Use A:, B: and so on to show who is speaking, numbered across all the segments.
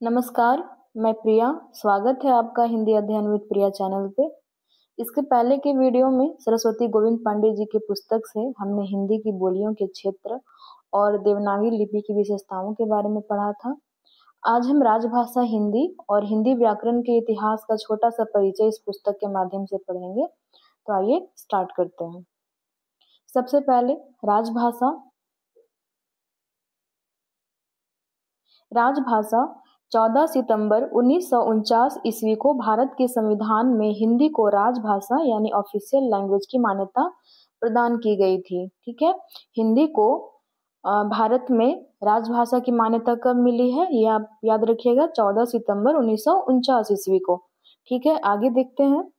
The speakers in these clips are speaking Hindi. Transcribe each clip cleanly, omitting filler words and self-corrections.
A: नमस्कार, मैं प्रिया। स्वागत है आपका हिंदी अध्ययन विद प्रिया चैनल पे। इसके पहले के वीडियो में सरस्वती गोविंद पांडे जी की पुस्तक से हमने हिंदी की बोलियों के क्षेत्र और देवनागरी लिपि की विशेषताओं के बारे में पढ़ा था। आज हम राजभाषा हिंदी और हिंदी व्याकरण के इतिहास का छोटा सा परिचय इस पुस्तक के माध्यम से पढ़ेंगे। तो आइए स्टार्ट करते हैं। सबसे पहले राजभाषा 14 सितंबर 1949 ईस्वी को भारत के संविधान में हिंदी को राजभाषा यानी ऑफिशियल लैंग्वेज की मान्यता प्रदान की गई थी। ठीक है, हिंदी को भारत में राजभाषा की मान्यता कब मिली है, ये आप याद रखिएगा, 14 सितंबर 1949 ईस्वी को। ठीक है, आगे देखते हैं।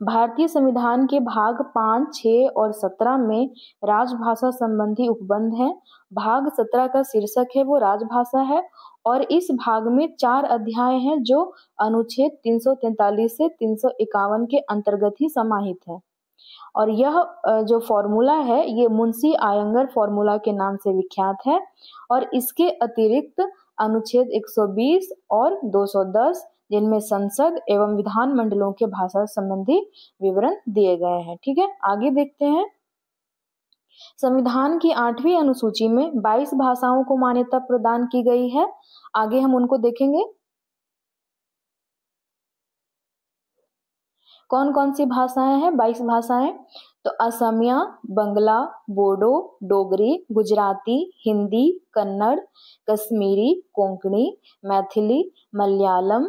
A: भारतीय संविधान के भाग 5, 6 और 17 में राजभाषा संबंधी उपबंध हैं। भाग 17 का शीर्षक है वो राजभाषा है और इस भाग में 4 अध्याय हैं जो अनुच्छेद 343 से 351 के अंतर्गत ही समाहित है। और यह जो फॉर्मूला है ये मुंशी आयंगर फॉर्मूला के नाम से विख्यात है। और इसके अतिरिक्त अनुच्छेद 120 और 210 जिनमें संसद एवं विधान मंडलों के भाषा संबंधी विवरण दिए गए हैं। ठीक है, आगे देखते हैं। संविधान की 8वीं अनुसूची में 22 भाषाओं को मान्यता प्रदान की गई है। आगे हम उनको देखेंगे। कौन कौन सी भाषाएं हैं? 22 भाषाएं। तो असमिया, बंगला, बोडो, डोगरी, गुजराती, हिंदी, कन्नड़, कश्मीरी, कोंकणी, मैथिली, मलयालम,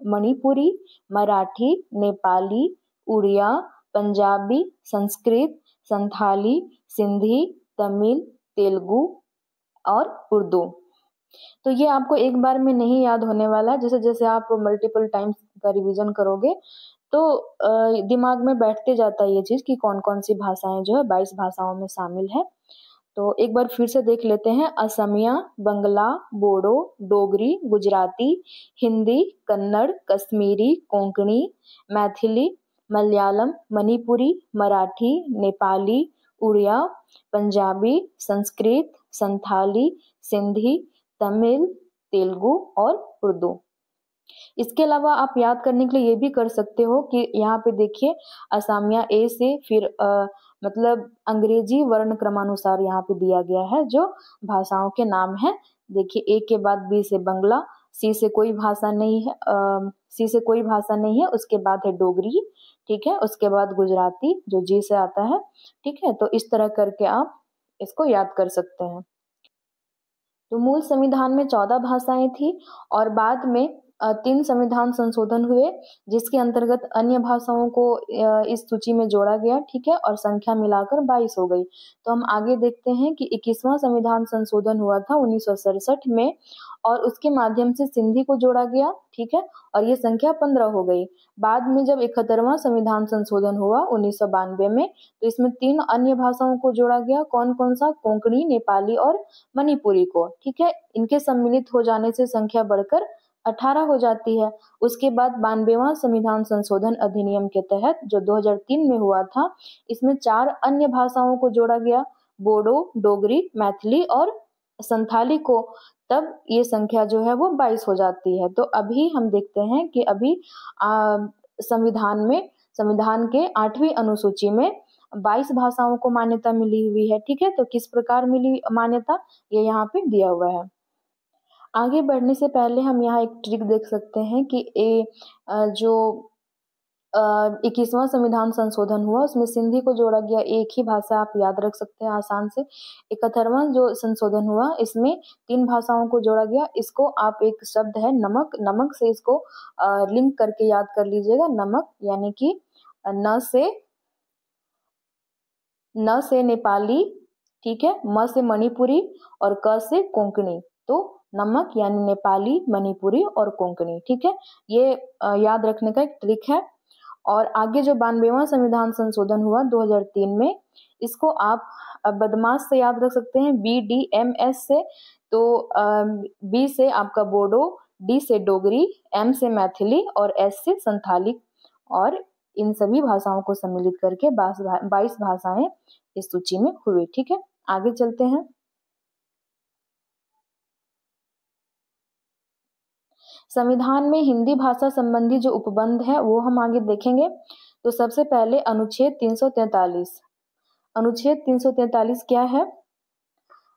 A: मणिपुरी, मराठी, नेपाली, उड़िया, पंजाबी, संस्कृत, संथाली, सिंधी, तमिल, तेलुगु और उर्दू। तो ये आपको एक बार में नहीं याद होने वाला। जैसे जैसे आप मल्टीपल टाइम्स का रिवीजन करोगे तो दिमाग में बैठते जाता है ये चीज कि कौन कौन सी भाषाएं जो है 22 भाषाओं में शामिल है। तो एक बार फिर से देख लेते हैं। असमिया, बंगला, बोडो, डोगरी, गुजराती, हिंदी, कन्नड़, कश्मीरी, कोंकणी, मैथिली, मलयालम, मणिपुरी, मराठी, नेपाली, उड़िया, पंजाबी, संस्कृत, संथाली, सिंधी, तमिल, तेलुगु और उर्दू। इसके अलावा आप याद करने के लिए ये भी कर सकते हो कि यहाँ पे देखिए असमिया ए से फिर मतलब अंग्रेजी वर्ण क्रमानुसार यहाँ पे दिया गया है जो भाषाओं के नाम है। देखिए ए के बाद बी से बंगला, सी से कोई भाषा नहीं है, सी से कोई भाषा नहीं है, उसके बाद है डोगरी, ठीक है, उसके बाद गुजराती जो जी से आता है। ठीक है, तो इस तरह करके आप इसको याद कर सकते हैं। तो मूल संविधान में 14 भाषाएं थी और बाद में 3 संविधान संशोधन हुए जिसके अंतर्गत अन्य भाषाओं को इस सूची में जोड़ा गया। ठीक है, और संख्या मिलाकर 22 हो गई। तो हम आगे देखते हैं कि 21वां संविधान संशोधन हुआ था 1967 में और उसके माध्यम से सिंधी को जोड़ा गया। ठीक है, और ये संख्या 15 हो गई। बाद में जब 71वां संविधान संशोधन हुआ 1992 में तो इसमें 3 अन्य भाषाओं को जोड़ा गया। कौन कौन सा? कोंकणी, नेपाली और मणिपुरी को। ठीक है, इनके सम्मिलित हो जाने से संख्या बढ़कर 18 हो जाती है। उसके बाद 92वां संविधान संशोधन अधिनियम के तहत जो 2003 में हुआ था इसमें 4 अन्य भाषाओं को जोड़ा गया, बोडो, डोगरी, मैथिली और संथाली को। तब ये संख्या जो है वो 22 हो जाती है। तो अभी हम देखते हैं कि अभी संविधान के 8वीं अनुसूची में 22 भाषाओं को मान्यता मिली हुई है। ठीक है, तो किस प्रकार मिली मान्यता ये यहाँ पे दिया हुआ है। आगे बढ़ने से पहले हम यहाँ एक ट्रिक देख सकते हैं कि जो 21वां संविधान संशोधन हुआ उसमें सिंधी को जोड़ा गया। एक ही भाषा आप याद रख सकते हैं आसान से। 71वां जो संशोधन हुआ इसमें 3 भाषाओं को जोड़ा गया। इसको आप एक शब्द है नमक, नमक से इसको लिंक करके याद कर लीजिएगा। नमक यानी कि न से नेपाली, ठीक है, म से मणिपुरी और क से कोंकणी। तो नमक यानी नेपाली, मणिपुरी और कोंकणी। ठीक है, ये याद रखने का एक ट्रिक है। और आगे जो 92वां संविधान संशोधन हुआ 2003 में इसको आप बदमाश से याद रख सकते हैं, BDMS से। तो B से आपका बोडो, D से डोगरी, M से मैथिली और S से संथाली। और इन सभी भाषाओं को सम्मिलित करके 22 भाषाएं इस सूची में हुई। ठीक है, आगे चलते हैं। संविधान में हिंदी भाषा संबंधी जो उपबंध है वो हम आगे देखेंगे। तो सबसे पहले अनुच्छेद 343। अनुच्छेद 343 क्या है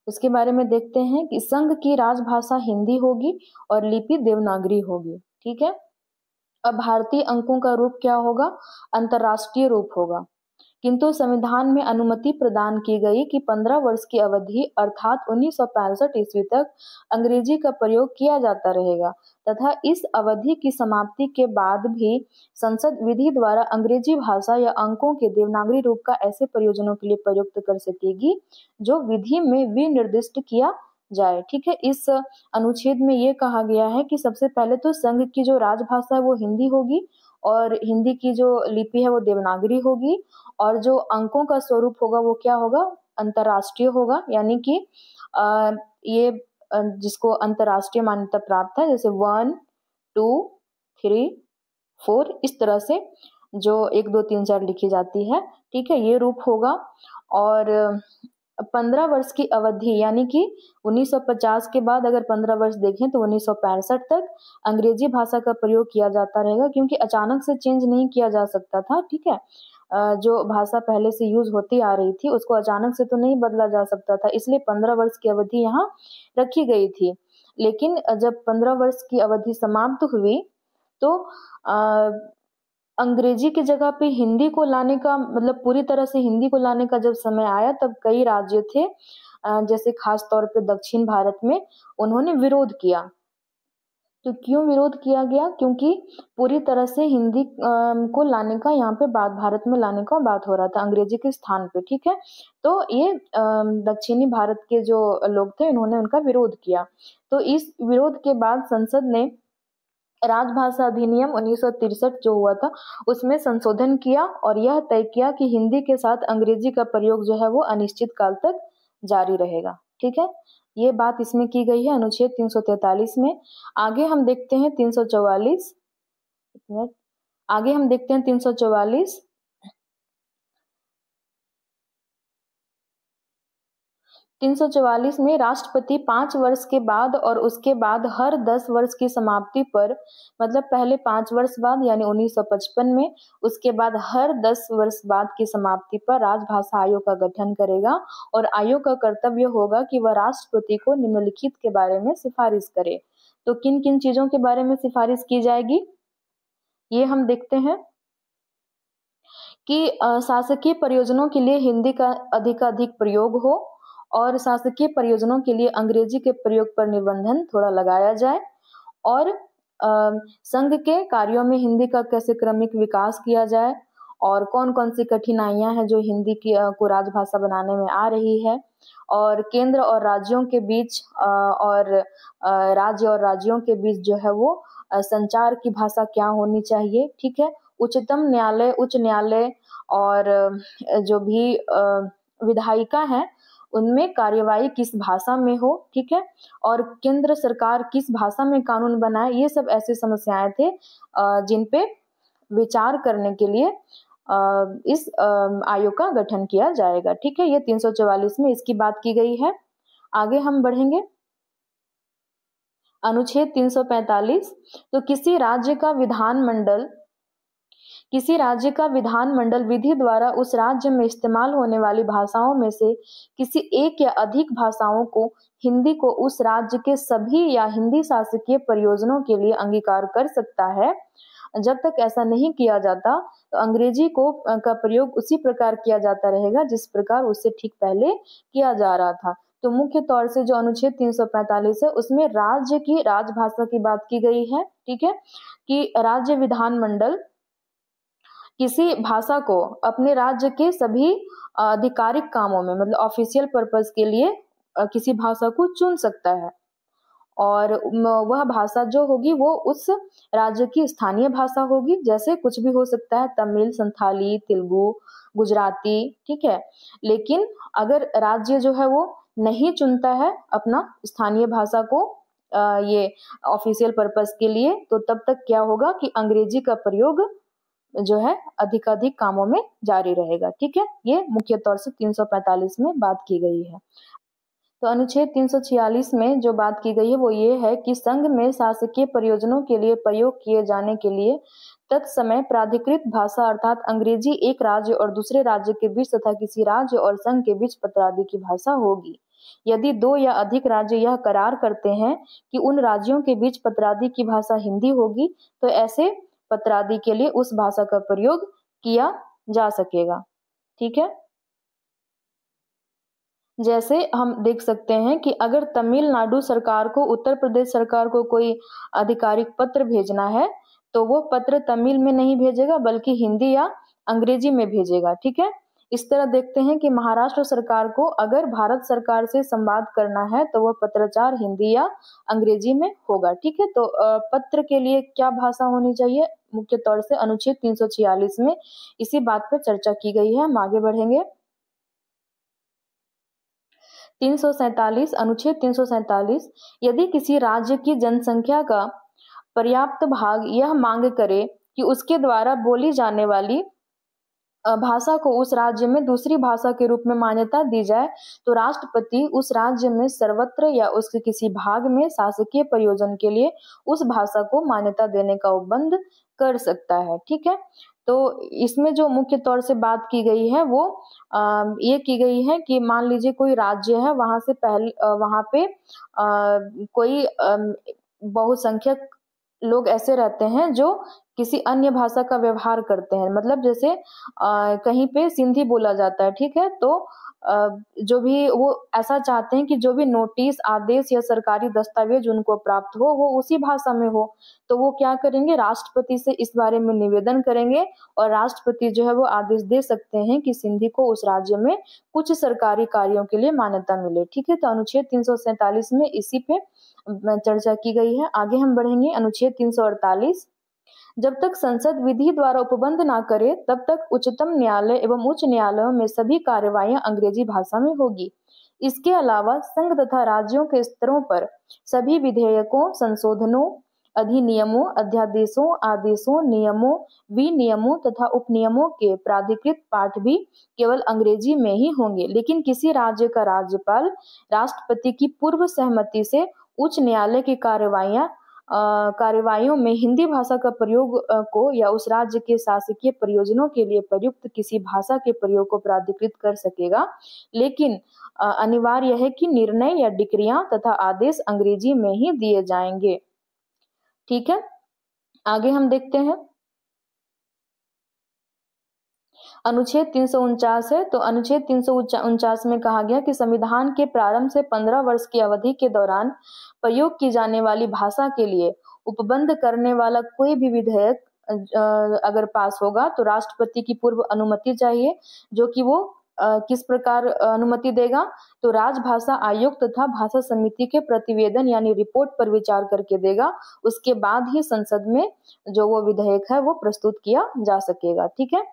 A: उसके बारे में देखते हैं कि संघ की राजभाषा हिंदी होगी और लिपि देवनागरी होगी। ठीक है। अब भारतीय अंकों का रूप क्या होगा? अंतर्राष्ट्रीय रूप होगा। किंतु संविधान में अनुमति प्रदान की गई कि 15 वर्ष की अवधि अर्थात 1965 ईस्वी तक अंग्रेजी का प्रयोग किया जाता रहेगा तथा इस अवधि की समाप्ति के बाद भी संसद विधि द्वारा अंग्रेजी भाषा या अंकों के देवनागरी रूप का ऐसे प्रयोजनों के लिए प्रयुक्त कर सकेगी जो विधि में विनिर्दिष्ट किया जाए। ठीक है। इस अनुच्छेद में ये कहा गया है कि सबसे पहले तो संघ की जो राजभाषा है वो हिंदी होगी और हिंदी की जो लिपि है वो देवनागरी होगी और जो अंकों का स्वरूप होगा वो क्या होगा? अंतर्राष्ट्रीय होगा। यानी कि ये जिसको अंतर्राष्ट्रीय मान्यता प्राप्त है, जैसे 1 2 3 4 इस तरह से जो 1 2 3 4 लिखी जाती है। ठीक है। ये रूप होगा। और 15 वर्ष की अवधि यानी कि 1950 के बाद अगर 15 वर्ष देखें तो 1965 तक अंग्रेजी भाषा का प्रयोग किया जाता रहेगा, क्योंकि अचानक से चेंज नहीं किया जा सकता था। ठीक है। जो भाषा पहले से यूज होती आ रही थी उसको अचानक से तो नहीं बदला जा सकता था, इसलिए 15 वर्ष की अवधि यहाँ रखी गई थी। लेकिन जब 15 वर्ष की अवधि समाप्त हुई तो अंग्रेजी की जगह पे हिंदी को लाने का मतलब पूरी तरह से हिंदी को लाने का जब समय आया तब कई राज्य थे जैसे खास तौर पे दक्षिण भारत में उन्होंने विरोध किया। तो क्यों विरोध किया गया? क्योंकि पूरी तरह से हिंदी को लाने का यहाँ पे बात भारत में लाने का बात हो रहा था अंग्रेजी के स्थान पे। ठीक है। तो ये दक्षिणी भारत के जो लोग थे उन्होंने उनका विरोध किया। तो इस विरोध के बाद संसद ने राजभाषा अधिनियम 1963 जो हुआ था उसमें संशोधन किया और यह तय किया कि हिंदी के साथ अंग्रेजी का प्रयोग जो है वो अनिश्चित काल तक जारी रहेगा। ठीक है। ये बात इसमें की गई है अनुच्छेद 343 में। आगे हम देखते हैं 344। आगे हम देखते हैं 344। 344 में राष्ट्रपति 5 वर्ष के बाद और उसके बाद हर 10 वर्ष की समाप्ति पर, मतलब पहले 5 वर्ष बाद यानी 1955 में, उसके बाद हर 10 वर्ष बाद की समाप्ति पर राजभाषा आयोग का गठन करेगा और आयोग का कर्तव्य होगा कि वह राष्ट्रपति को निम्नलिखित के बारे में सिफारिश करे। तो किन किन चीजों के बारे में सिफारिश की जाएगी ये हम देखते हैं कि शासकीय परियोजनाओं के लिए हिंदी का अधिकाधिक प्रयोग हो और शासकीय परियोजनाओं के लिए अंग्रेजी के प्रयोग पर निबंधन थोड़ा लगाया जाए और संघ के कार्यों में हिंदी का कैसे क्रमिक विकास किया जाए और कौन कौन सी कठिनाइयां हैं जो हिंदी की को राजभाषा बनाने में आ रही है और केंद्र और राज्यों के बीच और राज्य और राज्यों के बीच जो है वो संचार की भाषा क्या होनी चाहिए। ठीक है। उच्चतम न्यायालय, उच्च न्यायालय और जो भी विधायिका है उनमें कार्यवाही किस भाषा में हो। ठीक है। और केंद्र सरकार किस भाषा में कानून बनाए, ये सब ऐसी समस्याएं थे जिन पे विचार करने के लिए इस आयोग का गठन किया जाएगा। ठीक है। ये 344 में इसकी बात की गई है। आगे हम बढ़ेंगे अनुच्छेद 345। तो किसी राज्य का विधानमंडल विधि द्वारा उस राज्य में इस्तेमाल होने वाली भाषाओं में से किसी एक या अधिक भाषाओं को हिंदी को उस राज्य के सभी या हिंदी शासकीय प्रयोजनों के लिए अंगीकार कर सकता है। जब तक ऐसा नहीं किया जाता तो अंग्रेजी का प्रयोग उसी प्रकार किया जाता रहेगा जिस प्रकार उससे ठीक पहले किया जा रहा था। तो मुख्य तौर से जो अनुच्छेद 345 है उसमें राज्य की राजभाषा की बात की गई है। ठीक है। कि राज्य विधानमंडल किसी भाषा को अपने राज्य के सभी आधिकारिक कामों में मतलब ऑफिशियल पर्पस के लिए किसी भाषा को चुन सकता है और वह भाषा जो होगी वो उस राज्य की स्थानीय भाषा होगी। जैसे कुछ भी हो सकता है, तमिल, संथाली, तेलुगु, गुजराती। ठीक है। लेकिन अगर राज्य जो है वो नहीं चुनता है अपना स्थानीय भाषा को ये ऑफिशियल पर्पस के लिए तो तब तक क्या होगा कि अंग्रेजी का प्रयोग जो है अधिकाधिक कामों में जारी रहेगा। ठीक है। ये मुख्य तौर से 345 में बात की गई है। तो अनुच्छेद 346 में जो बात की गई है वो ये है कि संघ में शासकीय प्रयोजनों के लिए प्रयोग किए जाने के लिए तत्समय प्राधिकृत भाषा अर्थात अंग्रेजी एक राज्य और दूसरे राज्य के बीच तथा किसी राज्य और संघ के बीच पत्रादि की भाषा होगी। यदि दो या अधिक राज्य यह करार करते हैं कि उन राज्यों के बीच पत्रादि की भाषा हिंदी होगी, तो ऐसे पत्रादि के लिए उस भाषा का प्रयोग किया जा सकेगा। ठीक है, जैसे हम देख सकते हैं कि अगर तमिलनाडु सरकार को उत्तर प्रदेश सरकार को कोई आधिकारिक पत्र भेजना है तो वो पत्र तमिल में नहीं भेजेगा बल्कि हिंदी या अंग्रेजी में भेजेगा। ठीक है, इस तरह देखते हैं कि महाराष्ट्र सरकार को अगर भारत सरकार से संवाद करना है तो वह पत्राचार हिंदी या अंग्रेजी में होगा। ठीक है, तो पत्र के लिए क्या भाषा होनी चाहिए, मुख्य तौर से अनुच्छेद 346 में इसी बात पर चर्चा की गई है। हम आगे बढ़ेंगे। 347 अनुच्छेद 347 यदि किसी राज्य की जनसंख्या का पर्याप्त भाग यह मांग करे कि उसके द्वारा बोली जाने वाली भाषा को उस राज्य में दूसरी भाषा के रूप में मान्यता दी जाए तो राष्ट्रपति उस राज्य में सर्वत्र या उसके किसी भाग में शासकीय प्रयोजन के लिए उस भाषा को मान्यता देने का उपबंध कर सकता है। ठीक है, तो इसमें जो मुख्य तौर से बात की गई है वो ये की गई है कि मान लीजिए कोई राज्य है, वहां से पहले वहां पे कोई बहुसंख्यक लोग ऐसे रहते हैं जो किसी अन्य भाषा का व्यवहार करते हैं, मतलब जैसे कहीं पे सिंधी बोला जाता है। ठीक है, तो जो भी वो ऐसा चाहते हैं कि जो भी नोटिस, आदेश या सरकारी दस्तावेज उनको प्राप्त हो वो उसी भाषा में हो, तो वो क्या करेंगे, राष्ट्रपति से इस बारे में निवेदन करेंगे और राष्ट्रपति जो है वो आदेश दे सकते हैं कि सिंधी को उस राज्य में कुछ सरकारी कार्यों के लिए मान्यता मिले। ठीक है, तो अनुच्छेद 347 में इसी पे चर्चा की गई है। आगे हम बढ़ेंगे। अनुच्छेद 348 जब तक संसद विधि द्वारा उपबंध ना करे तब तक उच्चतम न्यायालय एवं उच्च न्यायालयों में सभी कार्यवाहियां अंग्रेजी भाषा में होगी। इसके अलावा संघ तथा राज्यों के स्तरों पर सभी विधेयकों, संशोधनों, अधिनियमों, अध्यादेशों, आदेशों, नियमों, विनियमों तथा उपनियमों के प्राधिकृत पाठ भी केवल अंग्रेजी में ही होंगे, लेकिन किसी राज्य का राज्यपाल राष्ट्रपति की पूर्व सहमति से उच्च न्यायालय की कार्यवाहियों में हिंदी भाषा का प्रयोग को या उस राज्य के शासकीय प्रयोजनों के लिए प्रयुक्त किसी भाषा के प्रयोग को प्राधिकृत कर सकेगा, लेकिन अनिवार्य है कि निर्णय या डिक्रियां तथा आदेश अंग्रेजी में ही दिए जाएंगे। ठीक है, आगे हम देखते हैं। अनुच्छेद 349 है, तो अनुच्छेद 349 में कहा गया कि संविधान के प्रारंभ से 15 वर्ष की अवधि के दौरान प्रयोग की जाने वाली भाषा के लिए उपबंध करने वाला कोई भी विधेयक अगर पास होगा तो राष्ट्रपति की पूर्व अनुमति चाहिए, जो कि वो किस प्रकार अनुमति देगा, तो राजभाषा आयोग तथा भाषा समिति के प्रतिवेदन यानी रिपोर्ट पर विचार करके देगा। उसके बाद ही संसद में जो वो विधेयक है वो प्रस्तुत किया जा सकेगा। ठीक है,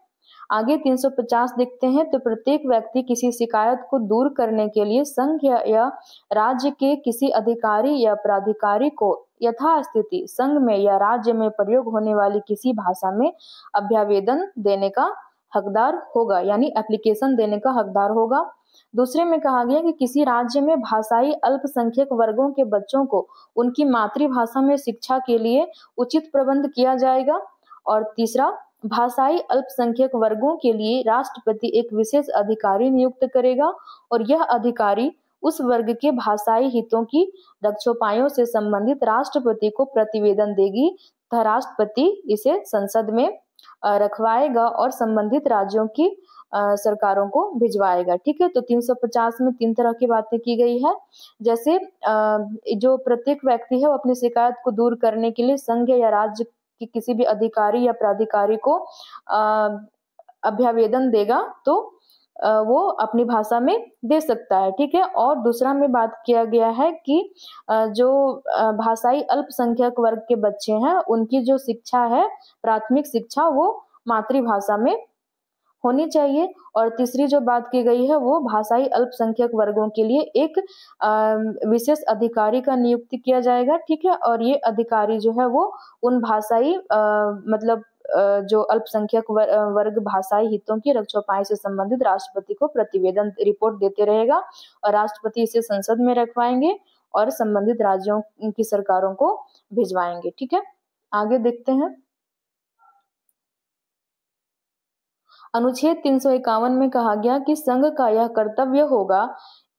A: आगे 350 देखते हैं। तो प्रत्येक व्यक्ति किसी शिकायत को दूर करने के लिए संघ या राज्य के किसी अधिकारी या प्राधिकारी को यथास्थिति संघ में या राज्य में प्रयोग होने वाली किसी भाषा में अभ्यावेदन देने का हकदार होगा, यानी एप्लीकेशन देने का हकदार होगा। दूसरे में कहा गया कि किसी राज्य में भाषाई अल्पसंख्यक वर्गों के बच्चों को उनकी मातृभाषा में शिक्षा के लिए उचित प्रबंध किया जाएगा। और तीसरा, भाषाई अल्पसंख्यक वर्गों के लिए राष्ट्रपति एक विशेष अधिकारी नियुक्त करेगा और यह अधिकारी उस वर्ग के भाषाई हितों की रक्षोपायों से संबंधित राष्ट्रपति को प्रतिवेदन देगी तथा राष्ट्रपति इसे संसद में रखवाएगा और संबंधित राज्यों की सरकारों को भिजवाएगा। ठीक है, तो 350 में 3 तरह की बातें की गई है। जैसे जो प्रत्येक व्यक्ति है वो अपनी शिकायत को दूर करने के लिए संघ या राज्य कि किसी भी अधिकारी या प्राधिकारी को अभ्यावेदन देगा तो वो अपनी भाषा में दे सकता है। ठीक है, और दूसरा में बात किया गया है कि जो भाषाई अल्पसंख्यक वर्ग के बच्चे हैं उनकी जो शिक्षा है, प्राथमिक शिक्षा, वो मातृभाषा में होनी चाहिए। और तीसरी जो बात की गई है वो भाषाई अल्पसंख्यक वर्गों के लिए एक विशेष अधिकारी का नियुक्ति किया जाएगा। ठीक है, और ये अधिकारी जो है वो उन भाषाई मतलब जो अल्पसंख्यक वर्ग भाषाई हितों की रक्षोपाई से संबंधित राष्ट्रपति को प्रतिवेदन रिपोर्ट देते रहेगा और राष्ट्रपति इसे संसद में रखवाएंगे और संबंधित राज्यों की सरकारों को भिजवाएंगे। ठीक है, आगे देखते हैं। अनुच्छेद 351 में कहा गया कि संघ का यह कर्तव्य होगा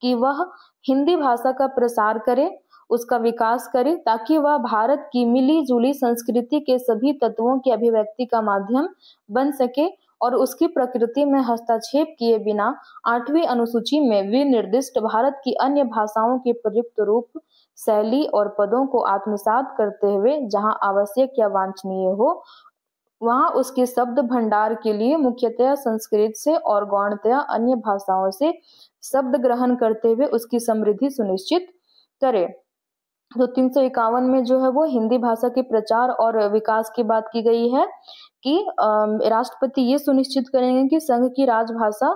A: कि वह हिंदी भाषा का प्रसार करे, उसका विकास करे, ताकि वह भारत की मिली जुली संस्कृति के सभी तत्वों की अभिव्यक्ति का माध्यम बन सके और उसकी प्रकृति में हस्तक्षेप किए बिना 8वीं अनुसूची में विनिर्दिष्ट भारत की अन्य भाषाओं के प्रयुक्त रूप, शैली और पदों को आत्मसात करते हुए जहां आवश्यक या वांछनीय हो वहां उसके शब्द भंडार के लिए मुख्यतया संस्कृत से और गौणतया अन्य भाषाओं से शब्द ग्रहण करते हुए उसकी समृद्धि सुनिश्चित करे। तो 351 में जो है वो हिंदी भाषा के प्रचार और विकास की बात की गई है कि राष्ट्रपति ये सुनिश्चित करेंगे कि संघ की राजभाषा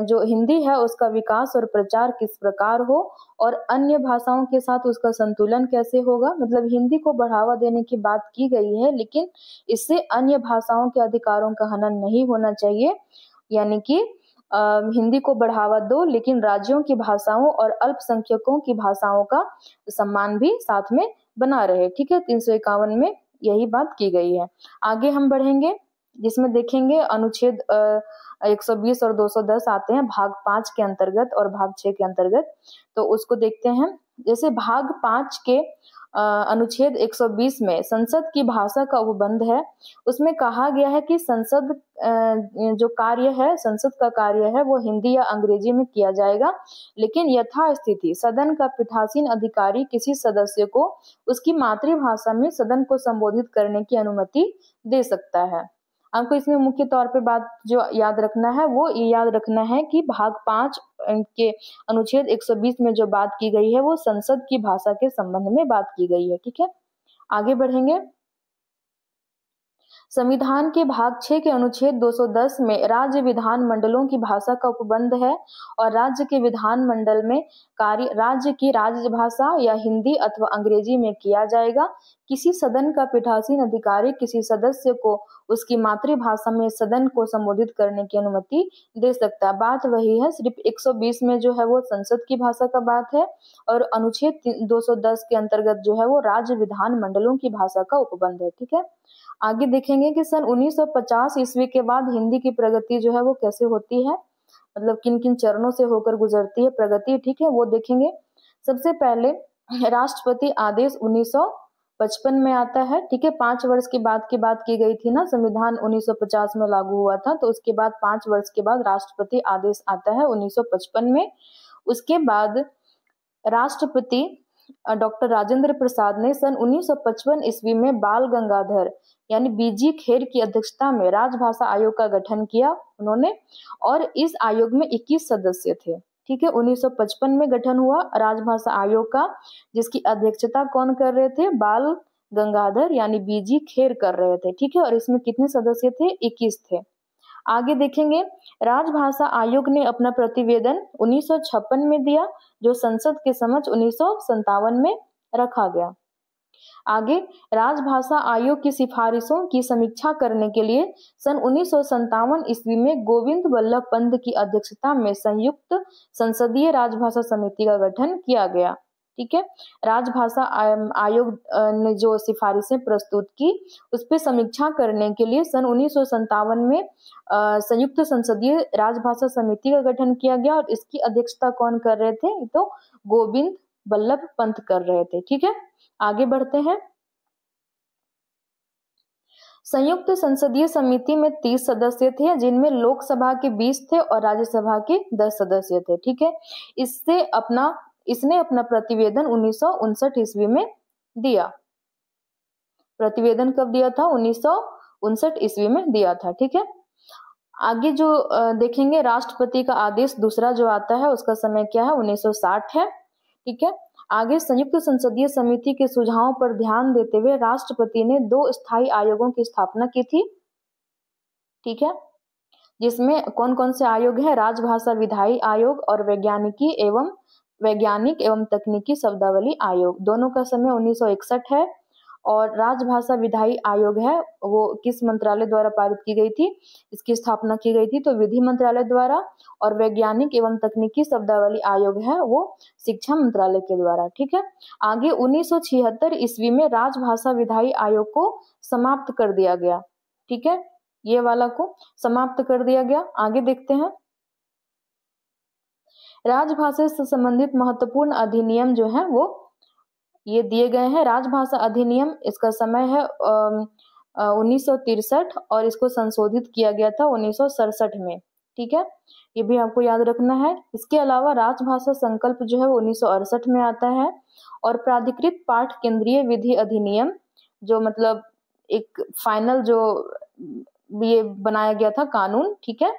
A: जो हिंदी है उसका विकास और प्रचार किस प्रकार हो और अन्य भाषाओं के साथ उसका संतुलन कैसे होगा। मतलब हिंदी को बढ़ावा देने की बात की गई है, लेकिन इससे अन्य भाषाओं के अधिकारों का हनन नहीं होना चाहिए। यानी कि हिंदी को बढ़ावा दो, लेकिन राज्यों की भाषाओं और अल्पसंख्यकों की भाषाओं का सम्मान भी साथ में बना रहे। ठीक है, 351 में यही बात की गई है। आगे हम बढ़ेंगे, जिसमें देखेंगे अनुच्छेद 120 और 210 आते हैं भाग 5 के अंतर्गत और भाग 6 के अंतर्गत। तो उसको देखते हैं। जैसे भाग 5 के अनुच्छेद 120 में संसद की भाषा का उपबंध है, उसमें कहा गया है कि संसद जो कार्य है, संसद का कार्य है वो हिंदी या अंग्रेजी में किया जाएगा, लेकिन यथास्थिति सदन का पीठासीन अधिकारी किसी सदस्य को उसकी मातृभाषा में सदन को संबोधित करने की अनुमति दे सकता है। आपको इसमें मुख्य तौर पे बात जो याद रखना है वो ये याद रखना है कि भाग 5 के अनुच्छेद 120 में जो बात की गई है वो संसद की भाषा के संबंध में बात की गई है। ठीक है, आगे बढ़ेंगे। संविधान के भाग 6 के अनुच्छेद 210 में राज्य विधान मंडलों की भाषा का उपबंध है और राज्य के विधान मंडल में कार्य राज्य की राजभाषा या हिंदी अथवा अंग्रेजी में किया जाएगा। किसी सदन का पीठासीन अधिकारी किसी सदस्य को उसकी मातृभाषा में सदन को संबोधित करने की अनुमति दे सकता है। बात वही है, सिर्फ 120 में जो है वो संसद की भाषा का बात है और अनुच्छेद 210 के अंतर्गत जो है वो राज्य विधान मंडलों की भाषा का उपबंध है। ठीक है, आगे देखेंगे कि सन 1950 ईस्वी के बाद हिंदी की प्रगति जो है वो कैसे होती है, मतलब किन किन चरणों से होकर गुजरती है प्रगति। ठीक है, वो देखेंगे। सबसे पहले राष्ट्रपति आदेश 1955 में आता है। ठीक है, 5 वर्ष के बाद की बात की गई थी ना, संविधान 1950 में लागू हुआ था, तो उसके बाद 5 वर्ष के बाद राष्ट्रपति आदेश आता है 1955 में। उसके बाद राष्ट्रपति डॉक्टर राजेंद्र प्रसाद ने सन 1955 ईस्वी में बाल गंगाधर यानी बीजी खेर की अध्यक्षता में राजभाषा आयोग का गठन किया उन्होंने, और इस आयोग में 21 सदस्य थे। ठीक है, 1955 में गठन हुआ राजभाषा आयोग का, जिसकी अध्यक्षता कौन कर रहे थे? बाल गंगाधर यानी बीजी खेर कर रहे थे। ठीक है, और इसमें कितने सदस्य थे? 21 थे। आगे देखेंगे, राजभाषा आयोग ने अपना प्रतिवेदन 1956 में दिया, जो संसद के समक्ष 1957 में रखा गया। आगे राजभाषा आयोग की सिफारिशों की समीक्षा करने के लिए सन 1957 ईस्वी में गोविंद वल्लभ पंत की अध्यक्षता में संयुक्त संसदीय राजभाषा समिति का गठन किया गया। ठीक है, राजभाषा आयोग ने जो सिफारिशें प्रस्तुत की उस पर समीक्षा करने के लिए सन 1957 में संयुक्त संसदीय राजभाषा समिति का गठन किया गया और इसकी अध्यक्षता कौन कर रहे थे? तो गोविंद वल्लभ पंत कर रहे थे। ठीक है, आगे बढ़ते हैं। संयुक्त संसदीय समिति में 30 सदस्य थे, जिनमें लोकसभा के 20 थे और राज्यसभा के 10 सदस्य थे। ठीक है, इसने अपना प्रतिवेदन 1959 ईस्वी में दिया। प्रतिवेदन कब दिया था? 1959 ईस्वी में दिया था। ठीक है, आगे जो देखेंगे, राष्ट्रपति का आदेश दूसरा जो आता है उसका समय क्या है? 1960 है। ठीक है, आगे संयुक्त संसदीय समिति के सुझावों पर ध्यान देते हुए राष्ट्रपति ने 2 स्थायी आयोगों की स्थापना की थी। ठीक है, जिसमें कौन कौन से आयोग हैं? राजभाषा विधायी आयोग और वैज्ञानिक एवं तकनीकी शब्दावली आयोग। दोनों का समय 1961 है और राजभाषा विधायी आयोग है वो किस मंत्रालय द्वारा पारित की गई थी, इसकी स्थापना की गई थी तो विधि मंत्रालय द्वारा। और वैज्ञानिक एवं तकनीकी शब्दावली आयोग है वो शिक्षा मंत्रालय के द्वारा। ठीक है, आगे 1976 ईस्वी में राजभाषा विधायी आयोग को समाप्त कर दिया गया। ठीक है, ये वाला को समाप्त कर दिया गया। आगे देखते हैं, राजभाषा से संबंधित महत्वपूर्ण अधिनियम जो है वो ये दिए गए हैं। राजभाषा अधिनियम, इसका समय है 1963 और इसको संशोधित किया गया था 1967 में। ठीक है, ये भी आपको याद रखना है। इसके अलावा राजभाषा संकल्प जो है वो 1968 में आता है। और प्राधिकृत पाठ केंद्रीय विधि अधिनियम जो मतलब एक फाइनल जो ये बनाया गया था कानून, ठीक है,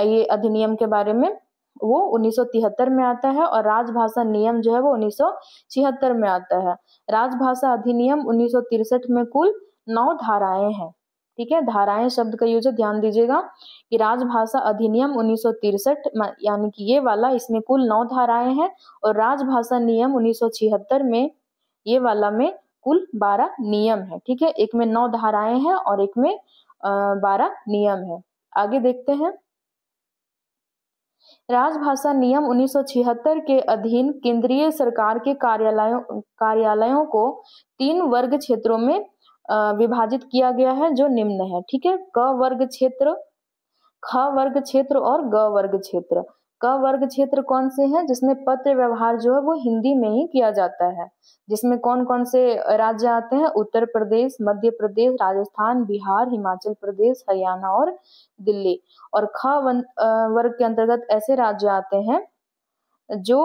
A: ये अधिनियम के बारे में वो 1973 में आता है। और राजभाषा नियम जो है वो 1976 में आता है। राजभाषा अधिनियम 1963 में कुल 9 धाराएं हैं। ठीक है, धाराएं शब्द का यूज ध्यान दीजिएगा कि राजभाषा अधिनियम 1963 यानी कि ये वाला, इसमें कुल 9 धाराएं हैं। और राजभाषा नियम 1976 में ये वाला में कुल 12 नियम है। ठीक है, एक में 9 धाराएं हैं और एक में 12 नियम है। आगे देखते हैं, राजभाषा नियम 1976 के अधीन केंद्रीय सरकार के कार्यालयों को 3 वर्ग क्षेत्रों में विभाजित किया गया है जो निम्न है। ठीक है, क वर्ग क्षेत्र, ख वर्ग क्षेत्र और ग वर्ग क्षेत्र। क वर्ग क्षेत्र कौन से हैं, जिसमें पत्र व्यवहार जो है वो हिंदी में ही किया जाता है। जिसमें कौन कौन से राज्य आते हैं, उत्तर प्रदेश, मध्य प्रदेश, राजस्थान, बिहार, हिमाचल प्रदेश, हरियाणा और दिल्ली। और ख वर्ग के अंतर्गत ऐसे राज्य आते हैं जो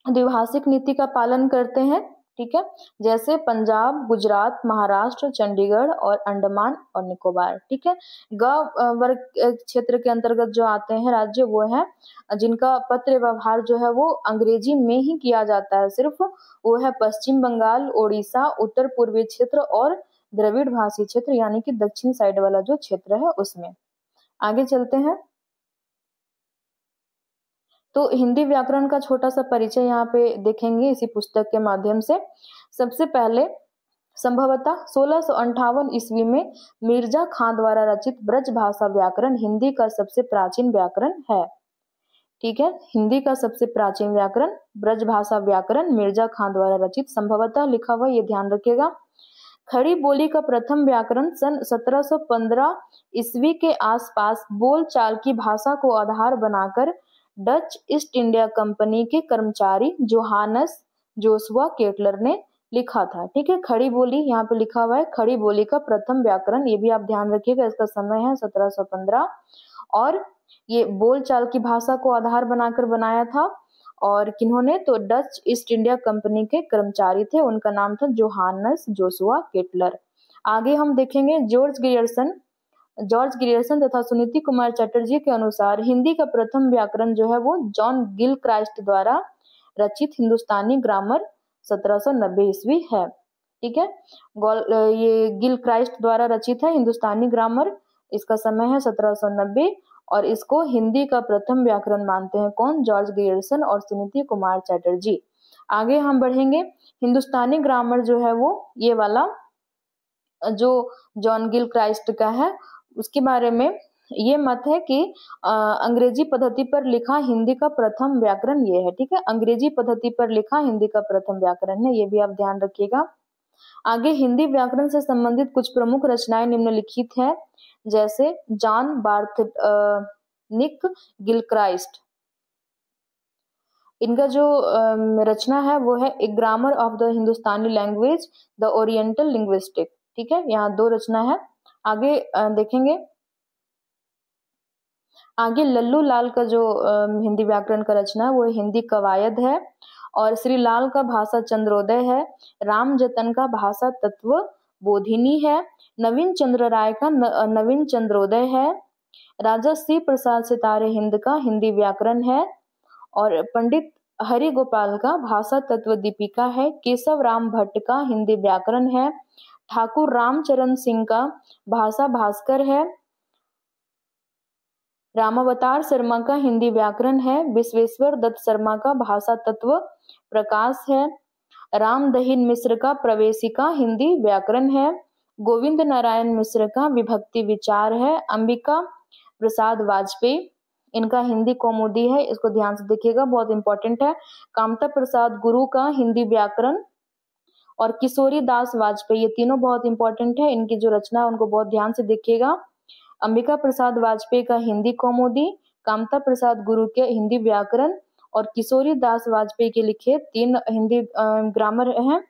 A: द्विभाषिक नीति का पालन करते हैं। ठीक है, जैसे पंजाब, गुजरात, महाराष्ट्र, चंडीगढ़ और अंडमान और निकोबार। ठीक है, ग वर्ग क्षेत्र के अंतर्गत जो आते हैं राज्य वो है जिनका पत्र व्यवहार जो है वो अंग्रेजी में ही किया जाता है सिर्फ, वो है पश्चिम बंगाल, ओडिशा, उत्तर पूर्वी क्षेत्र और द्रविड़ भाषी क्षेत्र यानी कि दक्षिण साइड वाला जो क्षेत्र है उसमें। आगे चलते हैं, तो हिंदी व्याकरण का छोटा सा परिचय यहाँ पे देखेंगे इसी पुस्तक के माध्यम से। सबसे पहले संभवतः 1658 ईस्वी में मिर्जा खां द्वारा रचित ब्रज भाषा व्याकरण हिंदी का सबसे प्राचीन व्याकरण है। ठीक है, हिंदी का सबसे प्राचीन व्याकरण ब्रज भाषा व्याकरण मिर्जा खां द्वारा रचित, संभवतः लिखा हुआ, ये ध्यान रखिएगा। खड़ी बोली का प्रथम व्याकरण सन 1715 ईस्वी के आसपास बोलचाल की भाषा को आधार बनाकर डच ईस्ट इंडिया कंपनी के कर्मचारी जोहानस जोशुआ केटलर ने लिखा था। ठीक है, खड़ी बोली यहाँ पे लिखा हुआ है, खड़ी बोली का प्रथम व्याकरण, ये भी आप ध्यान रखिएगा, इसका समय है 1715। और ये बोलचाल की भाषा को आधार बनाकर बनाया था। और किन्होंने, तो डच ईस्ट इंडिया कंपनी के कर्मचारी थे, उनका नाम था जोहानस जोशुआ केटलर। आगे हम देखेंगे जॉर्ज गियर्सन तथा सुनीति कुमार चटर्जी के अनुसार हिंदी का प्रथम व्याकरण जो है वो जॉन गिलक्राइस्ट द्वारा रचित हिंदुस्तानी ग्रामर 1790 ईस्वी है। ठीक है, ये गिलक्राइस्ट द्वारा रचित है हिंदुस्तानी ग्रामर, इसका समय है 1790 और इसको हिंदी का प्रथम व्याकरण मानते हैं कौन, जॉर्ज गियर्सन और सुनीति कुमार चटर्जी। आगे हम बढ़ेंगे, हिंदुस्तानी ग्रामर जो है वो ये वाला जो जॉन गिलक्राइस्ट का है उसके बारे में ये मत है कि अंग्रेजी पद्धति पर लिखा हिंदी का प्रथम व्याकरण ये है। ठीक है, अंग्रेजी पद्धति पर लिखा हिंदी का प्रथम व्याकरण है, ये भी आप ध्यान रखिएगा। आगे हिंदी व्याकरण से संबंधित कुछ प्रमुख रचनाएं निम्नलिखित है, जैसे जॉन बार्थनिक गिलक्राइस्ट, इनका जो रचना है वो है a grammar of the Hindustani language the oriental linguistic. ठीक है, यहाँ 2 रचना है। आगे देखेंगे, आगे लल्लू लाल का जो हिंदी व्याकरण का रचना है वो हिंदी कवायद है। और श्री लाल का भाषा चंद्रोदय है। राम जतन का भाषा तत्व बोधिनी है। नवीन चंद्र राय का नवीन चंद्रोदय है। राजा सी प्रसाद सितारे हिंद का हिंदी व्याकरण है। और पंडित हरि गोपाल का भाषा तत्व दीपिका है। केशव राम भट्ट का हिंदी व्याकरण है। ठाकुर रामचरण सिंह का भाषा भास्कर है। रामावतार शर्मा का हिंदी व्याकरण है। विश्वेश्वर दत्त शर्मा का भाषा तत्व प्रकाश है। रामदहिन मिश्र का प्रवेशिका हिंदी व्याकरण है। गोविंद नारायण मिश्र का विभक्ति विचार है। अंबिका प्रसाद वाजपेयी, इनका हिंदी कौमुदी है, इसको ध्यान से देखिएगा, बहुत इंपॉर्टेंट है। कामता प्रसाद गुरु का हिंदी व्याकरण और किशोरी दास वाजपेयी, ये तीनों बहुत इंपॉर्टेंट है, इनकी जो रचना है उनको बहुत ध्यान से देखिएगा। अंबिका प्रसाद वाजपेयी का हिंदी कौमुदी, कामता प्रसाद गुरु के हिंदी व्याकरण और किशोरी दास वाजपेयी के लिखे 3 हिंदी ग्रामर हैं।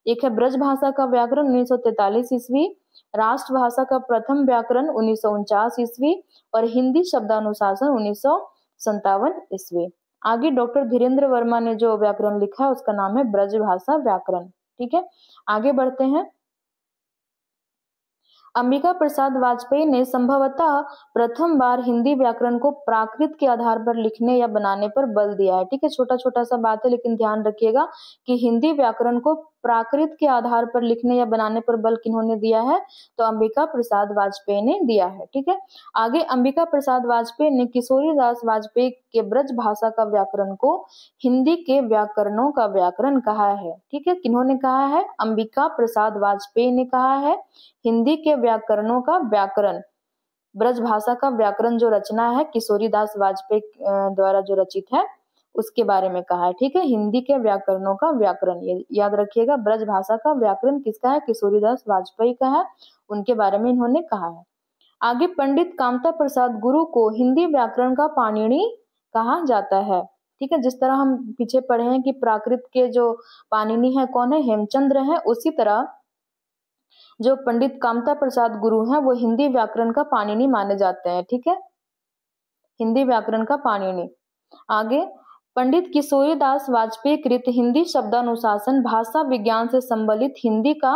A: एक है ब्रज भाषा का व्याकरण 1943 ईस्वी, राष्ट्रभाषा का प्रथम व्याकरण 1949 ईस्वी और हिंदी शब्दानुशासन 1957 ईस्वी। आगे डॉक्टर धीरेन्द्र वर्मा ने जो व्याकरण लिखा है उसका नाम है ब्रज भाषा व्याकरण। ठीक है, आगे बढ़ते हैं। अंबिका प्रसाद वाजपेयी ने संभवतः प्रथम बार हिंदी व्याकरण को प्राकृत के आधार पर लिखने या बनाने पर बल दिया है। ठीक है, छोटा छोटा सा बात है लेकिन ध्यान रखिएगा कि हिंदी व्याकरण को प्राकृत के आधार पर लिखने या बनाने पर बल किन्होंने दिया है, तो अंबिका प्रसाद वाजपेयी ने दिया है। ठीक है, आगे अंबिका प्रसाद वाजपेयी ने किशोरी दास वाजपेयी के ब्रज भाषा का व्याकरण को हिंदी के व्याकरणों का व्याकरण कहा है। ठीक है, किन्होंने कहा है? अंबिका प्रसाद वाजपेयी ने कहा है हिंदी के व्याकरणों का व्याकरण, ब्रज भाषा का व्याकरण जो रचना है किशोरी दास वाजपेयी द्वारा जो रचित है उसके बारे में कहा है। ठीक है, हिंदी के व्याकरणों का व्याकरण, ये याद रखिएगा, ब्रज भाषा का व्याकरण किसका है? किशोरी दास वाजपेयी का है, उनके बारे में इन्होंने कहा है। आगे पंडित कामता प्रसाद गुरु को हिंदी व्याकरण का पाणिनि कहा जाता है। ठीक है, जिस तरह हम पीछे पढ़े हैं कि प्राकृत के जो पाणिनि है कौन है? हेमचंद्र है, उसी तरह जो पंडित कामता प्रसाद गुरु हैं वो हिंदी व्याकरण का पाणिनि माने जाते हैं। ठीक है, हिंदी व्याकरण का पाणिनि। आगे पंडित किशोरी दास वाजपेयी कृत हिंदी शब्दानुशासन भाषा विज्ञान से संबलित हिंदी का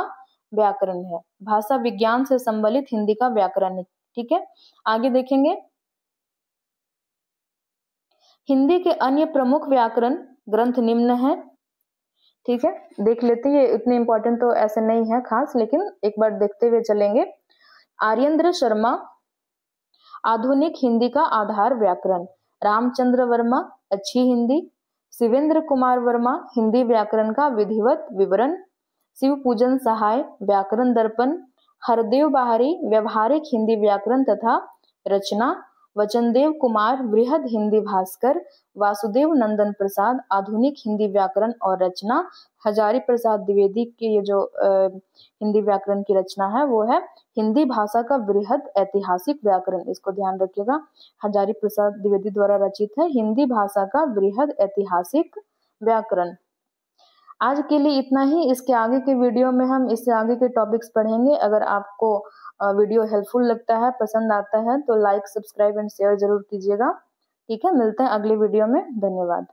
A: व्याकरण है, भाषा विज्ञान से संबलित हिंदी का व्याकरण है। ठीक है, आगे देखेंगे हिंदी के अन्य प्रमुख व्याकरण ग्रंथ निम्न है। ठीक है, देख लेते हैं, इतने इंपॉर्टेंट तो ऐसे नहीं है खास, लेकिन एक बार देखते हुए चलेंगे। आर्येंद्र शर्मा आधुनिक हिंदी का आधार व्याकरण, रामचंद्र वर्मा अच्छी हिंदी, शिवेंद्र कुमार वर्मा हिंदी व्याकरण का विधिवत विवरण, शिव पूजन सहाय व्याकरण दर्पण, हरदेव बाहरी व्यवहारिक हिंदी व्याकरण तथा रचना, वचनदेव कुमार बृहद हिंदी भास्कर, वासुदेव नंदन प्रसाद आधुनिक हिंदी व्याकरण और रचना, हजारी प्रसाद द्विवेदी की ये जो हिंदी व्याकरण की रचना है वो है हिंदी भाषा का बृहद ऐतिहासिक व्याकरण, इसको ध्यान रखिएगा, हजारी प्रसाद द्विवेदी द्वारा रचित है हिंदी भाषा का बृहद ऐतिहासिक व्याकरण। आज के लिए इतना ही, इसके आगे के वीडियो में हम इससे आगे के टॉपिक्स पढ़ेंगे। अगर आपको वीडियो हेल्पफुल लगता है, पसंद आता है तो लाइक, सब्सक्राइब एंड शेयर जरूर कीजिएगा। ठीक है, मिलते हैं अगले वीडियो में, धन्यवाद।